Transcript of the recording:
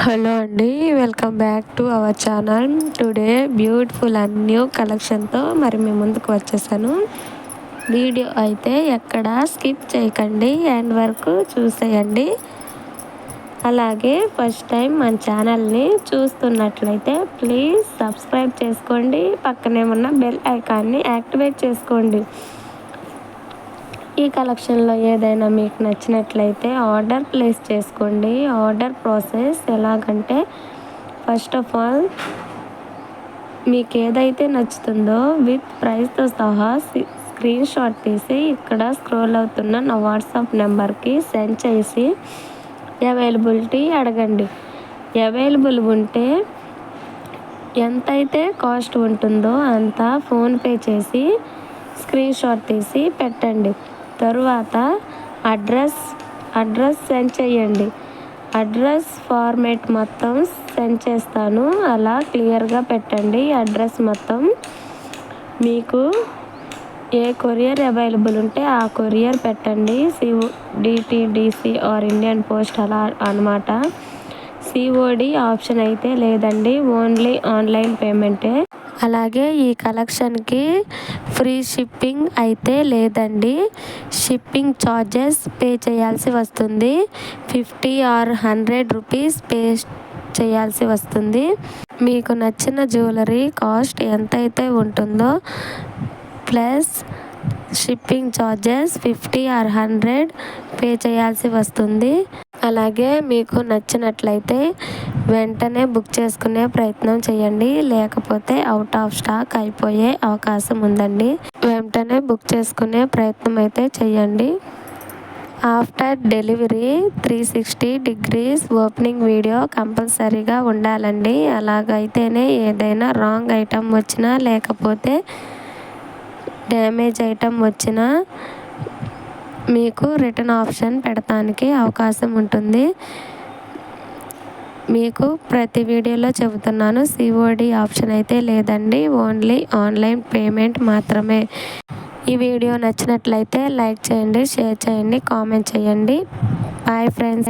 Hello అండి, welcome back to our channel. Today beautiful and new కలెక్షన్తో మరి మీ ముందుకు వచ్చేసాను. వీడియో అయితే ఎక్కడ స్కిప్ చేయకండి, ఎండ్ వరకు చూసేయండి. అలాగే ఫస్ట్ టైం మన ఛానల్ని చూస్తున్నట్లయితే ప్లీజ్ సబ్స్క్రైబ్ చేసుకోండి. పక్కనే ఉన్న బెల్ ఐకాన్ని యాక్టివేట్ చేసుకోండి. ఈ కలెక్షన్లో ఏదైనా మీకు నచ్చినట్లయితే ఆర్డర్ ప్లేస్ చేసుకోండి. ఆర్డర్ ప్రాసెస్ ఎలాగంటే, ఫస్ట్ ఆఫ్ ఆల్ మీకు ఏదైతే నచ్చుతుందో విత్ ప్రైస్తో సహా స్క్రీన్ షాట్ తీసి ఇక్కడ స్క్రోల్ అవుతున్న నా వాట్సాప్ నెంబర్కి సెండ్ చేసి అవైలబిలిటీ అడగండి. అవైలబుల్ ఉంటే ఎంతైతే కాస్ట్ ఉంటుందో అంత ఫోన్పే చేసి స్క్రీన్ షాట్ తీసి పెట్టండి. తరువాత అడ్రస్ సెండ్ చేయండి. అడ్రస్ ఫార్మేట్ మొత్తం సెండ్ చేస్తాను, అలా క్లియర్గా పెట్టండి. అడ్రస్ మొత్తం మీకు ఏ కొరియర్ అవైలబుల్ ఉంటే ఆ కొరియర్ పెట్టండి. డిటిడిసి ఆర్ ఇండియన్ పోస్ట్ అలా అన్నమాట. సిఓడి ఆప్షన్ అయితే లేదండి, ఓన్లీ ఆన్లైన్ పేమెంటే. అలాగే ఈ కలెక్షన్కి ఫ్రీ షిప్పింగ్ అయితే లేదండి. షిప్పింగ్ ఛార్జెస్ పే చేయాల్సి వస్తుంది. 50 ఆర్ 100 రూపీస్ పే చేయాల్సి వస్తుంది. మీకు నచ్చిన జ్యువెలరీ కాస్ట్ ఎంతైతే ఉంటుందో plus shipping charges 50 or 100 pay చేయాల్సి వస్తుంది. అలాగే మీకు నచ్చినట్లయితే వెంటనే బుక్ చేసుకునే ప్రయత్నం చేయండి, లేకపోతే అవుట్ ఆఫ్ స్టాక్ అయిపోయే అవకాశం ఉందండి. వెంటనే బుక్ చేసుకునే ప్రయత్నం అయితే చేయండి. After delivery 360 degrees opening video కంపల్సరీగా ఉండాలండి. అలాగైతేనే ఏదైనా రాంగ్ ఐటమ్ వచ్చినా లేకపోతే డ్యామేజ్ ఐటమ్ వచ్చినా మీకు రిటర్న్ ఆప్షన్ పెడతానికి అవకాశం ఉంటుంది. మీకు ప్రతి వీడియోలో చెబుతున్నాను, సిఓడి ఆప్షన్ అయితే లేదండి, ఓన్లీ ఆన్లైన్ పేమెంట్ మాత్రమే. ఈ వీడియో నచ్చినట్లయితే లైక్ చేయండి, షేర్ చేయండి, కామెంట్ చేయండి. Bye friends.